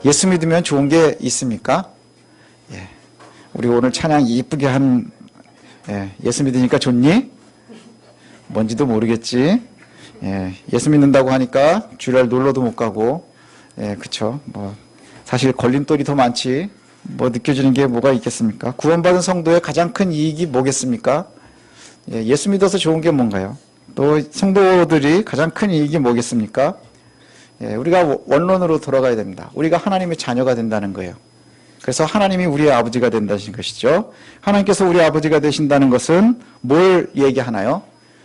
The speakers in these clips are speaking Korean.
예수 믿으면 좋은 게 있습니까? 예. 우리 오늘 찬양 이쁘게 예수 믿으니까 좋니? 뭔지도 모르겠지. 예수 믿는다고 하니까 주일 놀러도 못 가고, 그쵸. 사실 걸림돌이 더 많지. 느껴지는 게 뭐가 있겠습니까? 구원받은 성도의 가장 큰 이익이 뭐겠습니까? 예수 믿어서 좋은 게 뭔가요? 또 성도들이 가장 큰 이익이 뭐겠습니까? 우리가 원론으로 돌아가야 됩니다. 우리가 하나님의 자녀가 된다는 거예요. 그래서 하나님이 우리의 아버지가 된다는 것이죠. 하나님께서 우리 아버지가 되신다는 것은 뭘 얘기하나요?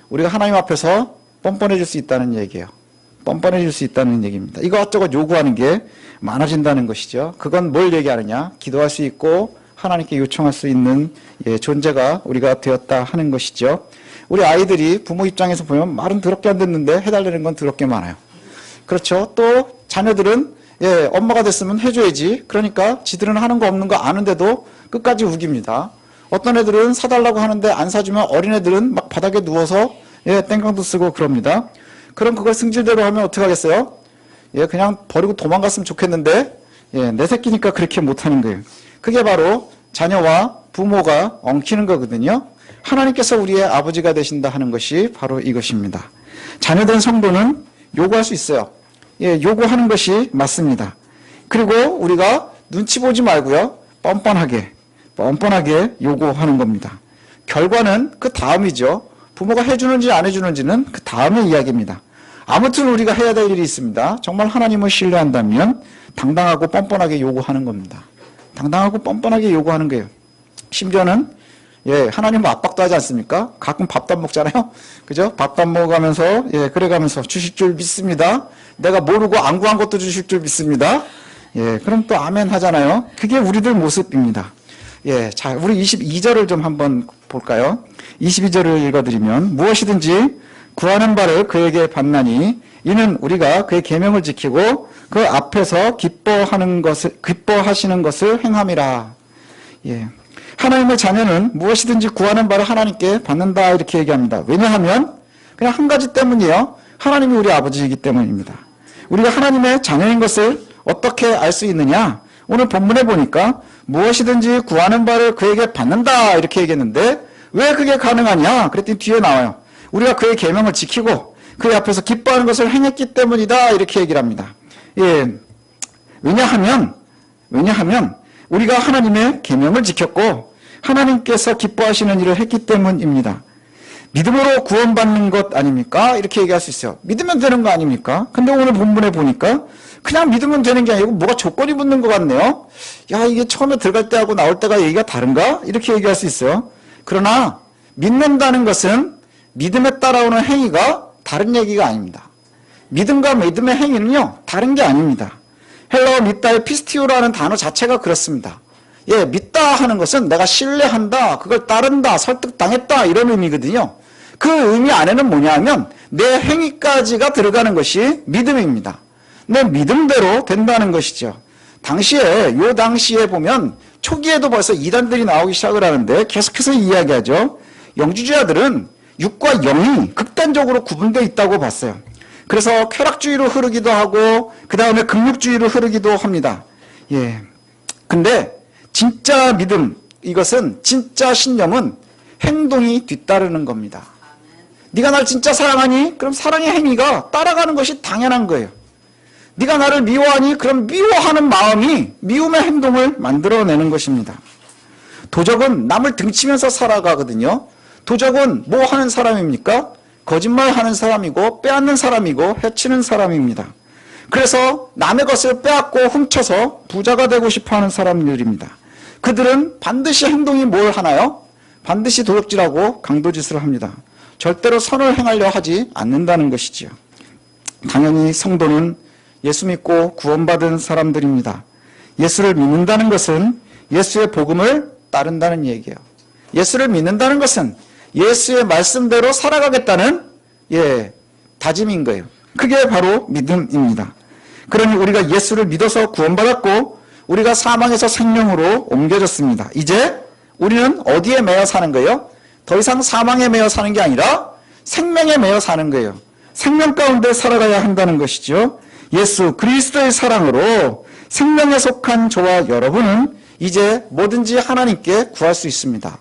우리가 하나님 앞에서 뻔뻔해질 수 있다는 얘기예요. 뻔뻔해질 수 있다는 얘기입니다. 이것저것 요구하는 게 많아진다는 것이죠. 그건 뭘 얘기하느냐? 기도할 수 있고 하나님께 요청할 수 있는 존재가 우리가 되었다 하는 것이죠. 우리 아이들이 부모 입장에서 보면 말은 더럽게 안 듣는데 해달라는 건 더럽게 많아요. 그렇죠. 또 자녀들은 엄마가 됐으면 해줘야지. 그러니까 지들은 하는 거 없는 거 아는데도 끝까지 우깁니다. 어떤 애들은 사달라고 하는데 안 사주면 어린애들은 막 바닥에 누워서 땡깡도 쓰고 그럽니다. 그럼 그걸 승질대로 하면 어떻게 하겠어요? 그냥 버리고 도망갔으면 좋겠는데 내 새끼니까 그렇게 못하는 거예요. 그게 바로 자녀와 부모가 엉키는 거거든요. 하나님께서 우리의 아버지가 되신다 하는 것이 바로 이것입니다. 자녀된 성도는 요구할 수 있어요. 요구하는 것이 맞습니다. 그리고 우리가 눈치 보지 말고요. 뻔뻔하게 요구하는 겁니다. 결과는 그 다음이죠. 부모가 해주는지 안 해주는지는 그 다음의 이야기입니다. 아무튼 우리가 해야 될 일이 있습니다. 정말 하나님을 신뢰한다면 당당하고 뻔뻔하게 요구하는 겁니다. 당당하고 뻔뻔하게 요구하는 거예요. 심지어는 하나님은 압박도 하지 않습니까? 가끔 밥도 안 먹잖아요. 그죠? 밥도 안 먹어가면서 그래가면서 주실 줄 믿습니다. 내가 모르고 안 구한 것도 주실 줄 믿습니다. 그럼 또 아멘 하잖아요. 그게 우리들 모습입니다. 자, 우리 22절을 좀 한번 볼까요? 22절을 읽어드리면 무엇이든지 구하는 바를 그에게 받나니 이는 우리가 그의 계명을 지키고 그 앞에서 기뻐하시는 것을 행함이라. 하나님의 자녀는 무엇이든지 구하는 바를 하나님께 받는다 이렇게 얘기합니다. 왜냐하면 그냥 한 가지 때문이에요. 하나님이 우리 아버지이기 때문입니다. 우리가 하나님의 자녀인 것을 어떻게 알 수 있느냐? 오늘 본문에 보니까 무엇이든지 구하는 바를 그에게 받는다 이렇게 얘기했는데 왜 그게 가능하냐? 그랬더니 뒤에 나와요. 우리가 그의 계명을 지키고 그의 앞에서 기뻐하는 것을 행했기 때문이다 이렇게 얘기를 합니다. 왜냐하면 우리가 하나님의 계명을 지켰고 하나님께서 기뻐하시는 일을 했기 때문입니다. 믿음으로 구원받는 것 아닙니까? 이렇게 얘기할 수 있어요. 믿으면 되는 거 아닙니까? 근데 오늘 본문에 보니까 그냥 믿으면 되는 게 아니고 뭐가 조건이 붙는 것 같네요. 야, 이게 처음에 들어갈 때하고 나올 때가 얘기가 다른가? 이렇게 얘기할 수 있어요. 그러나 믿는다는 것은 믿음에 따라오는 행위가 다른 얘기가 아닙니다. 믿음과 믿음의 행위는요, 다른 게 아닙니다. 헬라어 믿다의 피스티오라는 단어 자체가 그렇습니다. 믿다 하는 것은 내가 신뢰한다, 그걸 따른다, 설득당했다 이런 의미거든요. 그 의미 안에는 뭐냐면 내 행위까지가 들어가는 것이 믿음입니다. 내 믿음대로 된다는 것이죠. 요 당시에 보면 초기에도 벌써 이단들이 나오기 시작을 하는데 계속해서 이야기하죠. 영주주의자들은 육과 영이 극단적으로 구분되어 있다고 봤어요. 그래서 쾌락주의로 흐르기도 하고 그 다음에 극욕주의로 흐르기도 합니다. 근데 진짜 믿음, 이것은 진짜 신념은 행동이 뒤따르는 겁니다. 네가 날 진짜 사랑하니? 그럼 사랑의 행위가 따라가는 것이 당연한 거예요. 네가 나를 미워하니? 그럼 미워하는 마음이 미움의 행동을 만들어내는 것입니다. 도적은 남을 등치면서 살아가거든요. 도적은 뭐 하는 사람입니까? 거짓말하는 사람이고 빼앗는 사람이고 해치는 사람입니다. 그래서 남의 것을 빼앗고 훔쳐서 부자가 되고 싶어하는 사람들입니다. 그들은 반드시 행동이 뭘 하나요? 반드시 도적질하고 강도짓을 합니다. 절대로 선을 행하려 하지 않는다는 것이지요. 당연히 성도는 예수 믿고 구원받은 사람들입니다. 예수를 믿는다는 것은 예수의 복음을 따른다는 얘기예요. 예수를 믿는다는 것은 예수의 말씀대로 살아가겠다는 다짐인 거예요. 그게 바로 믿음입니다. 그러니 우리가 예수를 믿어서 구원받았고 우리가 사망에서 생명으로 옮겨졌습니다. 이제 우리는 어디에 매여 사는 거예요? 더 이상 사망에 매여 사는 게 아니라 생명에 매여 사는 거예요. 생명 가운데 살아가야 한다는 것이죠. 예수 그리스도의 사랑으로 생명에 속한 저와 여러분은 이제 뭐든지 하나님께 구할 수 있습니다.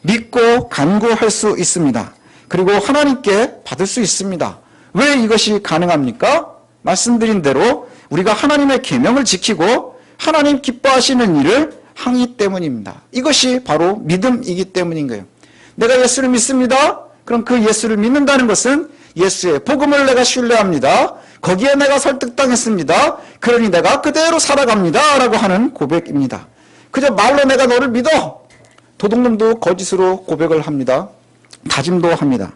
믿고 간구할 수 있습니다. 그리고 하나님께 받을 수 있습니다. 왜 이것이 가능합니까? 말씀드린 대로 우리가 하나님의 계명을 지키고 하나님 기뻐하시는 일을 하기 때문입니다. 이것이 바로 믿음이기 때문인 거예요. 내가 예수를 믿습니다. 그럼 그 예수를 믿는다는 것은 예수의 복음을 내가 신뢰합니다. 거기에 내가 설득당했습니다. 그러니 내가 그대로 살아갑니다. 라고 하는 고백입니다. 그저 말로 내가 너를 믿어. 도둑놈도 거짓으로 고백을 합니다. 다짐도 합니다.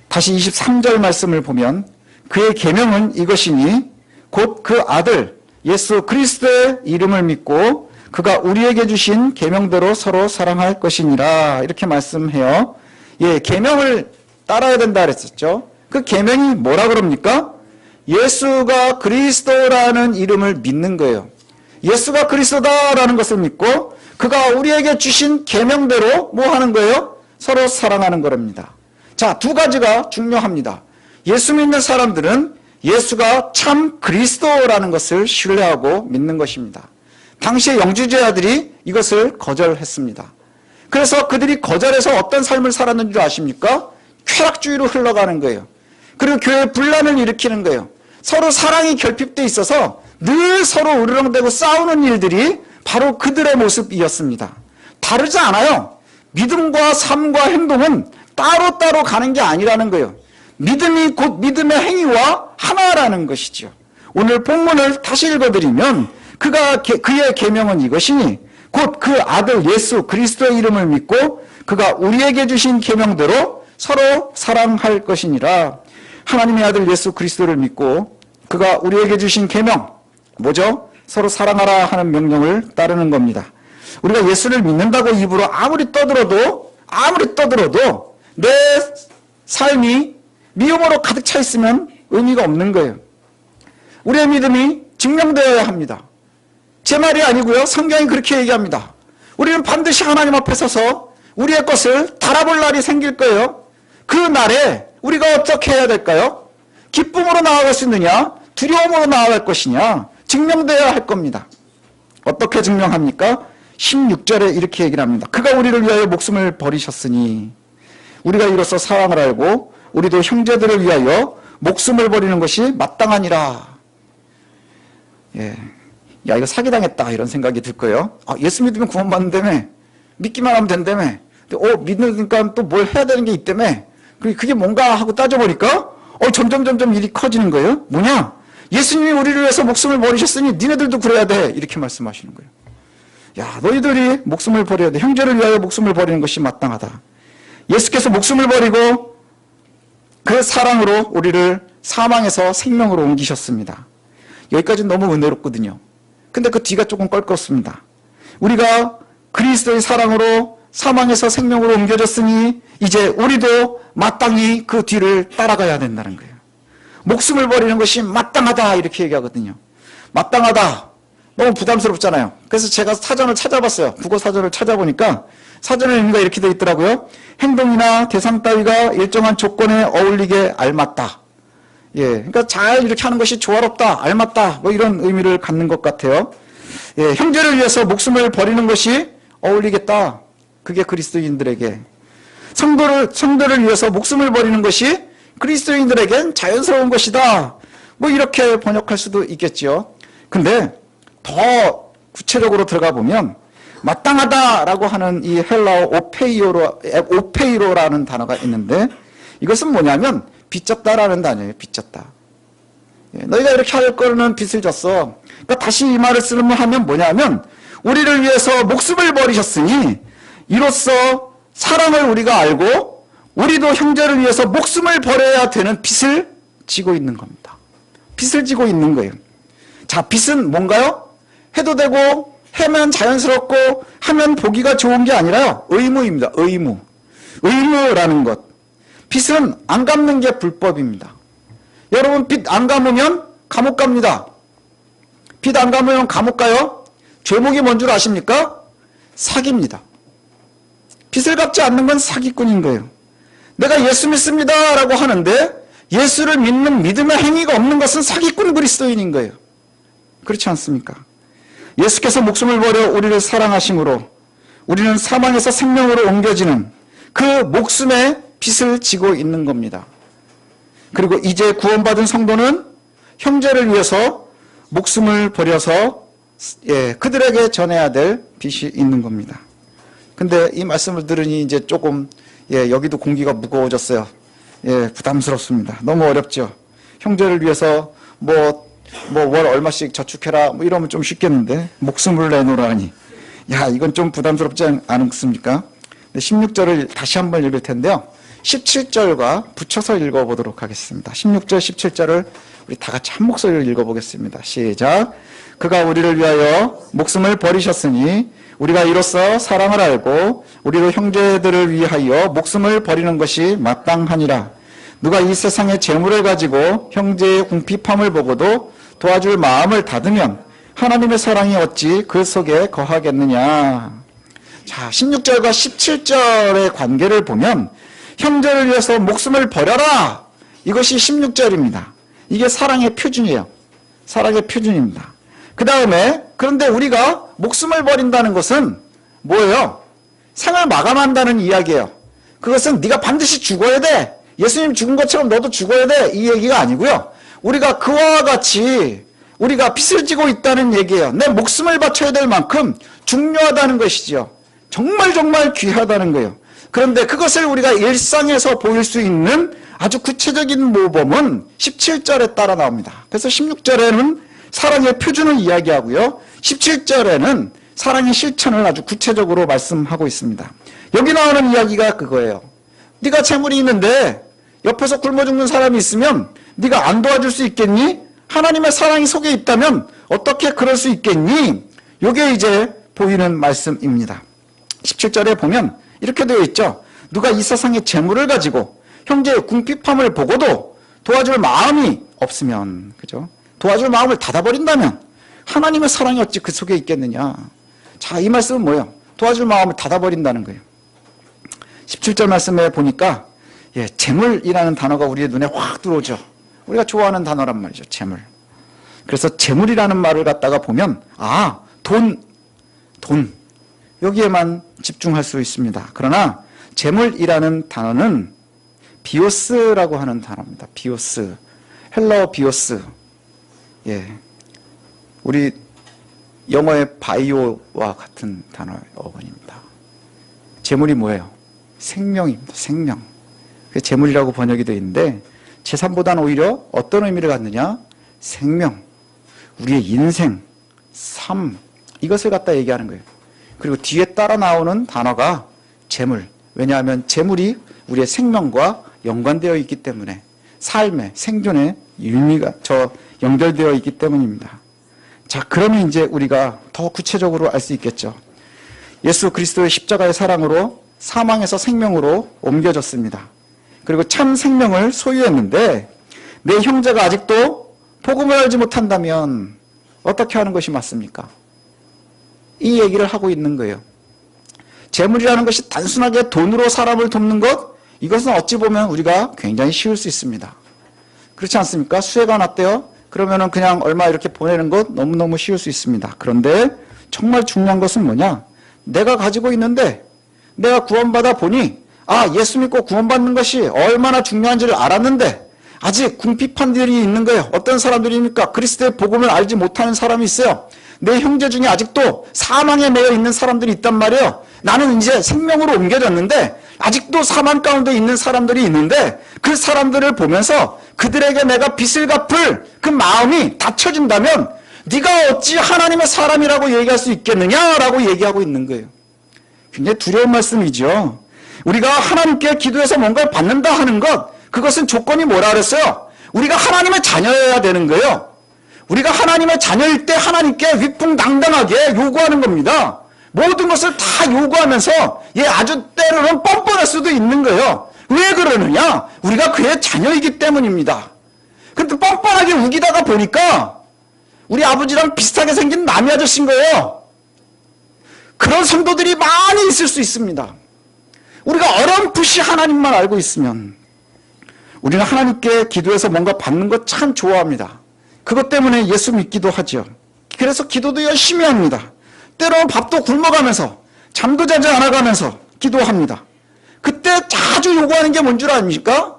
다시 23절 말씀을 보면 그의 계명은 이것이니 곧 그 아들 예수 그리스도의 이름을 믿고 그가 우리에게 주신 계명대로 서로 사랑할 것이니라 이렇게 말씀해요. 예, 계명을 따라야 된다 그랬었죠. 그 계명이 뭐라 그럽니까? 예수가 그리스도라는 이름을 믿는 거예요. 예수가 그리스도다라는 것을 믿고 그가 우리에게 주신 계명대로 뭐 하는 거예요? 서로 사랑하는 거랍니다. 자, 두 가지가 중요합니다. 예수 믿는 사람들은 예수가 참 그리스도라는 것을 신뢰하고 믿는 것입니다. 당시의 영주제자들이 이것을 거절했습니다. 그래서 그들이 거절해서 어떤 삶을 살았는 줄 아십니까? 쾌락주의로 흘러가는 거예요. 그리고 교회에 분란을 일으키는 거예요. 서로 사랑이 결핍되어 있어서 늘 서로 으르렁대고 싸우는 일들이 바로 그들의 모습이었습니다. 다르지 않아요. 믿음과 삶과 행동은 따로따로 가는 게 아니라는 거예요. 믿음이 곧 믿음의 행위와 하나라는 것이죠. 오늘 본문을 다시 읽어드리면 그의 계명은 이것이니 곧 그 아들 예수 그리스도의 이름을 믿고 그가 우리에게 주신 계명대로 서로 사랑할 것이니라. 하나님의 아들 예수 그리스도를 믿고 그가 우리에게 주신 계명 뭐죠? 서로 사랑하라 하는 명령을 따르는 겁니다. 우리가 예수를 믿는다고 입으로 아무리 떠들어도 내 삶이 미움으로 가득 차 있으면 의미가 없는 거예요. 우리의 믿음이 증명되어야 합니다. 제 말이 아니고요. 성경이 그렇게 얘기합니다. 우리는 반드시 하나님 앞에 서서 우리의 것을 달아볼 날이 생길 거예요. 그 날에 우리가 어떻게 해야 될까요? 기쁨으로 나아갈 수 있느냐? 두려움으로 나아갈 것이냐? 증명되어야 할 겁니다. 어떻게 증명합니까? 16절에 이렇게 얘기를 합니다. 그가 우리를 위하여 목숨을 버리셨으니 우리가 이로써 사랑을 알고 우리도 형제들을 위하여 목숨을 버리는 것이 마땅하니라. 예. 야, 이거 사기당했다 이런 생각이 들 거예요. 아, 예수 믿으면 구원받는다며. 믿기만 하면 된다며. 믿으니까 또 뭘 해야 되는 게 있다며. 그게 뭔가 하고 따져보니까 점점 일이 커지는 거예요. 뭐냐? 예수님이 우리를 위해서 목숨을 버리셨으니 니네들도 그래야 돼. 이렇게 말씀하시는 거예요. 야, 너희들이 목숨을 버려야 돼. 형제를 위하여 목숨을 버리는 것이 마땅하다. 예수께서 목숨을 버리고 그 사랑으로 우리를 사망에서 생명으로 옮기셨습니다. 여기까지는 너무 은혜롭거든요. 근데 그 뒤가 조금 껄끄럽습니다. 우리가 그리스도의 사랑으로 사망에서 생명으로 옮겨졌으니 이제 우리도 마땅히 그 뒤를 따라가야 된다는 거예요. 목숨을 버리는 것이 마땅하다 이렇게 얘기하거든요. 마땅하다. 너무 부담스럽잖아요. 그래서 제가 사전을 찾아봤어요. 국어 사전을 찾아보니까 사전의 의미가 이렇게 되어 있더라고요. 행동이나 대상 따위가 일정한 조건에 어울리게 알맞다. 예, 그러니까 잘 이렇게 하는 것이 조화롭다, 알맞다, 뭐 이런 의미를 갖는 것 같아요. 예, 형제를 위해서 목숨을 버리는 것이 어울리겠다. 그게 그리스도인들에게. 성도를 위해서 목숨을 버리는 것이 그리스도인들에겐 자연스러운 것이다. 뭐 이렇게 번역할 수도 있겠죠. 근데 더 구체적으로 들어가 보면 마땅하다라고 하는 이 헬라어 오페이로라는 단어가 있는데 이것은 뭐냐면 빚졌다라는 단어예요. 빚졌다. 너희가 이렇게 할 거는 빚을 졌어. 그러니까 다시 이 말을 쓰면 뭐냐면 우리를 위해서 목숨을 버리셨으니 이로써 사랑을 우리가 알고 우리도 형제를 위해서 목숨을 버려야 되는 빚을 지고 있는 겁니다. 빚을 지고 있는 거예요. 자, 빚은 뭔가요? 해도 되고 하면 자연스럽고 하면 보기가 좋은 게 아니라요. 의무입니다. 의무. 의무라는 것. 빚은 안 갚는 게 불법입니다. 여러분 빚 안 갚으면 감옥 갑니다. 빚 안 갚으면 감옥 가요. 죄목이 뭔 줄 아십니까? 사기입니다. 빚을 갚지 않는 건 사기꾼인 거예요. 내가 예수 믿습니다 라고 하는데 예수를 믿는 믿음의 행위가 없는 것은 사기꾼 그리스도인인 거예요. 그렇지 않습니까? 예수께서 목숨을 버려 우리를 사랑하심으로 우리는 사망에서 생명으로 옮겨지는 그 목숨의 빚을 지고 있는 겁니다. 그리고 이제 구원받은 성도는 형제를 위해서 목숨을 버려서 그들에게 전해야 될 빚이 있는 겁니다. 근데 이 말씀을 들으니 이제 조금 여기도 공기가 무거워졌어요. 부담스럽습니다. 너무 어렵죠. 형제를 위해서 월 얼마씩 저축해라 이러면 좀 쉽겠는데 목숨을 내놓으라니 이건 좀 부담스럽지 않습니까? 16절을 다시 한번 읽을 텐데요. 17절과 붙여서 읽어보도록 하겠습니다. 16절 17절을 우리 다 같이 한 목소리로 읽어보겠습니다. 시작. 그가 우리를 위하여 목숨을 버리셨으니 우리가 이로써 사랑을 알고 우리도 형제들을 위하여 목숨을 버리는 것이 마땅하니라. 누가 이 세상의 재물을 가지고 형제의 궁핍함을 보고도 도와줄 마음을 닫으면 하나님의 사랑이 어찌 그 속에 거하겠느냐. 자, 16절과 17절의 관계를 보면 형제를 위해서 목숨을 버려라. 이것이 16절입니다. 이게 사랑의 표준이에요. 사랑의 표준입니다. 그 다음에 그런데 우리가 목숨을 버린다는 것은 뭐예요? 생을 마감한다는 이야기예요. 그것은 네가 반드시 죽어야 돼. 예수님 죽은 것처럼 너도 죽어야 돼. 이 얘기가 아니고요. 우리가 그와 같이 우리가 빚을 지고 있다는 얘기예요. 내 목숨을 바쳐야 될 만큼 중요하다는 것이죠. 정말 귀하다는 거예요. 그런데 그것을 우리가 일상에서 보일 수 있는 아주 구체적인 모범은 17절에 따라 나옵니다. 그래서 16절에는 사랑의 표준을 이야기하고요. 17절에는 사랑의 실천을 아주 구체적으로 말씀하고 있습니다. 여기 나오는 이야기가 그거예요. 네가 재물이 있는데 옆에서 굶어 죽는 사람이 있으면 네가 안 도와줄 수 있겠니? 하나님의 사랑이 속에 있다면 어떻게 그럴 수 있겠니? 이게 이제 보이는 말씀입니다. 17절에 보면 이렇게 되어 있죠. 누가 이 세상의 재물을 가지고 형제의 궁핍함을 보고도 도와줄 마음이 없으면, 그죠? 도와줄 마음을 닫아버린다면 하나님의 사랑이 어찌 그 속에 있겠느냐. 자, 이 말씀은 뭐예요? 도와줄 마음을 닫아버린다는 거예요. 17절 말씀에 보니까 재물이라는 단어가 우리의 눈에 확 들어오죠. 우리가 좋아하는 단어란 말이죠. 재물. 그래서 재물이라는 말을 갖다가 보면 돈 여기에만 집중할 수 있습니다. 그러나 재물이라는 단어는 비오스라고 하는 단어입니다. 비오스. 헬라어 비오스. 우리 영어의 바이오와 같은 단어의 어원입니다. 재물이 뭐예요? 생명입니다. 생명. 그게 재물이라고 번역이 되어 있는데 재산보다는 오히려 어떤 의미를 갖느냐? 생명, 우리의 인생, 삶, 이것을 갖다 얘기하는 거예요. 그리고 뒤에 따라 나오는 단어가 재물. 왜냐하면 재물이 우리의 생명과 연관되어 있기 때문에 삶의 생존의 의미가 연결되어 있기 때문입니다. 자, 그러면 이제 우리가 더 구체적으로 알 수 있겠죠. 예수 그리스도의 십자가의 사랑으로 사망에서 생명으로 옮겨졌습니다. 그리고 참 생명을 소유했는데 내 형제가 아직도 복음을 알지 못한다면 어떻게 하는 것이 맞습니까? 이 얘기를 하고 있는 거예요. 재물이라는 것이 단순하게 돈으로 사람을 돕는 것, 이것은 어찌 보면 우리가 굉장히 쉬울 수 있습니다. 그렇지 않습니까? 수혜가 났대요. 그러면은 그냥 얼마 이렇게 보내는 것 너무너무 쉬울 수 있습니다. 그런데 정말 중요한 것은 뭐냐? 내가 가지고 있는데 내가 구원받아 보니 예수 믿고 구원받는 것이 얼마나 중요한지를 알았는데 아직 궁핍한들이 있는 거예요. 어떤 사람들입니까? 그리스도의 복음을 알지 못하는 사람이 있어요. 내 형제 중에 아직도 사망에 매여 있는 사람들이 있단 말이에요. 나는 이제 생명으로 옮겨졌는데 아직도 사망 가운데 있는 사람들이 있는데 그 사람들을 보면서 그들에게 내가 빚을 갚을 그 마음이 닫혀진다면 네가 어찌 하나님의 사람이라고 얘기할 수 있겠느냐라고 얘기하고 있는 거예요. 굉장히 두려운 말씀이죠. 우리가 하나님께 기도해서 뭔가를 받는다 하는 것, 그것은 조건이 뭐라 그랬어요? 우리가 하나님의 자녀여야 되는 거예요. 우리가 하나님의 자녀일 때 하나님께 위풍당당하게 요구하는 겁니다. 모든 것을 다 요구하면서 아주 때로는 뻔뻔할 수도 있는 거예요. 왜 그러느냐? 우리가 그의 자녀이기 때문입니다. 근데 뻔뻔하게 우기다가 보니까 우리 아버지랑 비슷하게 생긴 남이 아저씨인 거예요. 그런 성도들이 많이 있을 수 있습니다. 우리가 어렴풋이 하나님만 알고 있으면 우리는 하나님께 기도해서 뭔가 받는 것 참 좋아합니다. 그것 때문에 예수 믿기도 하죠. 그래서 기도도 열심히 합니다. 때로는 밥도 굶어가면서 잠도 자지 않아가면서 기도합니다. 그때 자주 요구하는 게 뭔 줄 아십니까?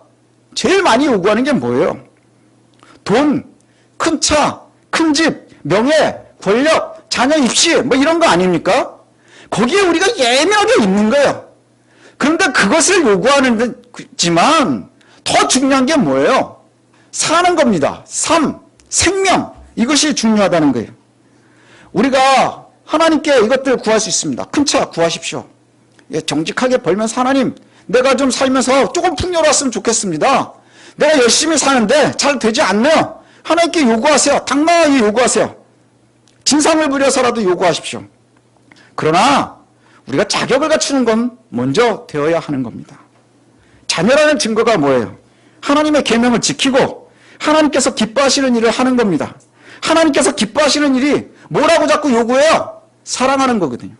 제일 많이 요구하는 게 뭐예요? 돈, 큰 차, 큰 집, 명예, 권력, 자녀 입시 뭐 이런 거 아닙니까? 거기에 우리가 예민하게 있는 거예요. 그런데 그것을 요구하는 거지만 더 중요한 게 뭐예요? 사는 겁니다. 삶, 생명, 이것이 중요하다는 거예요. 우리가 하나님께 이것들 구할 수 있습니다. 큰 차 구하십시오. 예, 정직하게 벌면서 하나님, 내가 좀 살면서 조금 풍요로웠으면 좋겠습니다. 내가 열심히 사는데 잘 되지 않네요. 하나님께 요구하세요. 당당하게 요구하세요. 진상을 부려서라도 요구하십시오. 그러나 우리가 자격을 갖추는 건 먼저 되어야 하는 겁니다. 자녀라는 증거가 뭐예요? 하나님의 계명을 지키고 하나님께서 기뻐하시는 일을 하는 겁니다. 하나님께서 기뻐하시는 일이 뭐라고 자꾸 요구해요? 사랑하는 거거든요.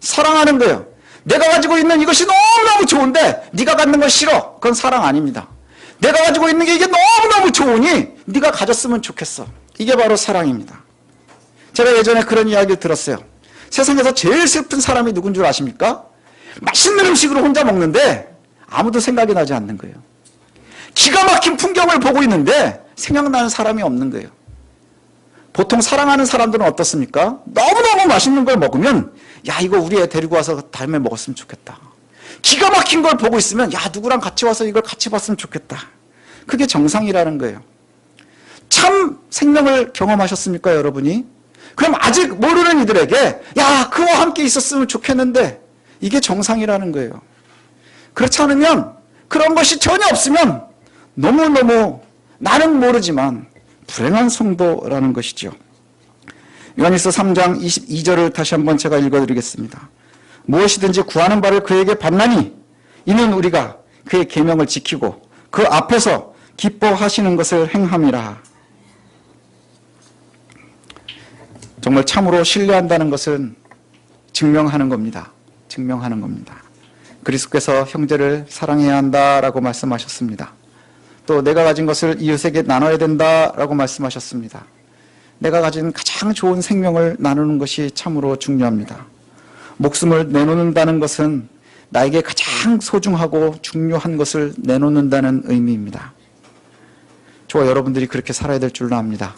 사랑하는 거예요. 내가 가지고 있는 이것이 너무너무 좋은데 네가 갖는 건 싫어. 그건 사랑 아닙니다. 내가 가지고 있는 게 이게 너무너무 좋으니 네가 가졌으면 좋겠어. 이게 바로 사랑입니다. 제가 예전에 그런 이야기를 들었어요. 세상에서 제일 슬픈 사람이 누군 줄 아십니까? 맛있는 음식으로 혼자 먹는데 아무도 생각이 나지 않는 거예요. 기가 막힌 풍경을 보고 있는데 생각나는 사람이 없는 거예요. 보통 사랑하는 사람들은 어떻습니까? 너무너무 맛있는 걸 먹으면 야, 이거 우리 애 데리고 와서 다음에 먹었으면 좋겠다. 기가 막힌 걸 보고 있으면 야, 누구랑 같이 와서 이걸 같이 봤으면 좋겠다. 그게 정상이라는 거예요. 참 생명을 경험하셨습니까, 여러분이? 그럼 아직 모르는 이들에게 야, 그와 함께 있었으면 좋겠는데 이게 정상이라는 거예요. 그렇지 않으면 그런 것이 전혀 없으면 너무너무 나는 모르지만 불행한 성도라는 것이죠. 요한일서 3장 22절을 다시 한번 제가 읽어드리겠습니다. 무엇이든지 구하는 바를 그에게 받나니 이는 우리가 그의 계명을 지키고 그 앞에서 기뻐하시는 것을 행함이라. 정말 참으로 신뢰한다는 것은 증명하는 겁니다. 증명하는 겁니다. 그리스도께서 형제를 사랑해야 한다라고 말씀하셨습니다. 또 내가 가진 것을 이웃에게 나눠야 된다라고 말씀하셨습니다. 내가 가진 가장 좋은 생명을 나누는 것이 참으로 중요합니다. 목숨을 내놓는다는 것은 나에게 가장 소중하고 중요한 것을 내놓는다는 의미입니다. 저와 여러분들이 그렇게 살아야 될 줄로 압니다.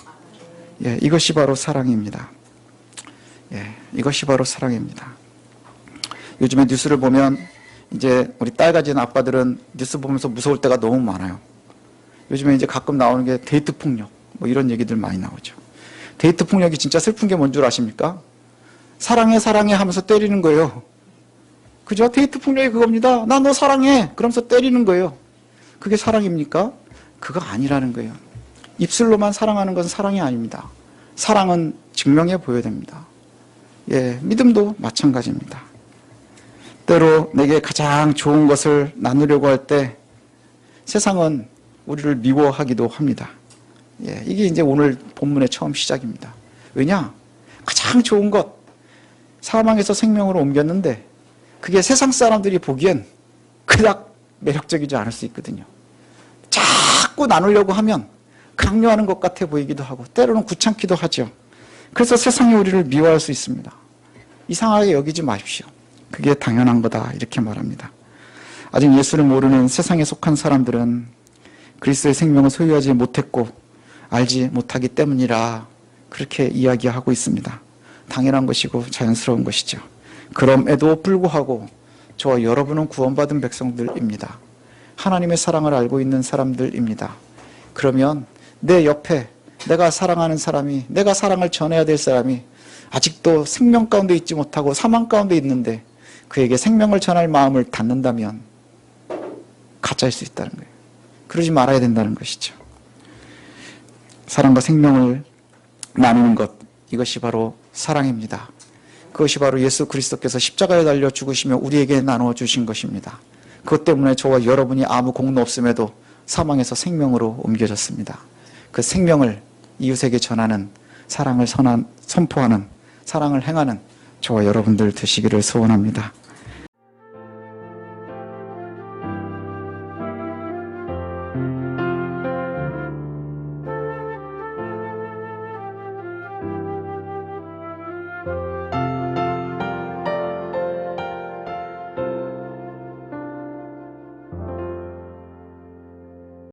예, 이것이 바로 사랑입니다. 예, 이것이 바로 사랑입니다. 요즘에 뉴스를 보면 이제 우리 딸 가진 아빠들은 뉴스 보면서 무서울 때가 너무 많아요. 요즘에 이제 가끔 나오는 게 데이트 폭력, 뭐 이런 얘기들 많이 나오죠. 데이트 폭력이 진짜 슬픈 게 뭔 줄 아십니까? 사랑해, 사랑해 하면서 때리는 거예요. 그죠? 데이트 폭력이 그겁니다. 나 너 사랑해. 그러면서 때리는 거예요. 그게 사랑입니까? 그거 아니라는 거예요. 입술로만 사랑하는 건 사랑이 아닙니다. 사랑은 증명해 보여야 됩니다. 예, 믿음도 마찬가지입니다. 때로 내게 가장 좋은 것을 나누려고 할 때 세상은 우리를 미워하기도 합니다. 예, 이게 이제 오늘 본문의 처음 시작입니다. 왜냐? 가장 좋은 것, 사망에서 생명으로 옮겼는데 그게 세상 사람들이 보기엔 그닥 매력적이지 않을 수 있거든요. 자꾸 나누려고 하면 강요하는 것 같아 보이기도 하고 때로는 귀찮기도 하죠. 그래서 세상이 우리를 미워할 수 있습니다. 이상하게 여기지 마십시오. 그게 당연한 거다 이렇게 말합니다. 아직 예수를 모르는 세상에 속한 사람들은 그리스도의 생명을 소유하지 못했고 알지 못하기 때문이라 그렇게 이야기하고 있습니다. 당연한 것이고 자연스러운 것이죠. 그럼에도 불구하고 저와 여러분은 구원받은 백성들입니다. 하나님의 사랑을 알고 있는 사람들입니다. 그러면 내 옆에 내가 사랑하는 사람이, 내가 사랑을 전해야 될 사람이 아직도 생명 가운데 있지 못하고 사망 가운데 있는데 그에게 생명을 전할 마음을 갖는다면 가짜일 수 있다는 거예요. 그러지 말아야 된다는 것이죠. 사랑과 생명을 나누는 것, 이것이 바로 사랑입니다. 그것이 바로 예수 그리스도께서 십자가에 달려 죽으시며 우리에게 나누어 주신 것입니다. 그것 때문에 저와 여러분이 아무 공로 없음에도 사망에서 생명으로 옮겨졌습니다. 그 생명을 이웃에게 전하는, 사랑을 선포하는, 사랑을 행하는 저와 여러분들 되시기를 소원합니다.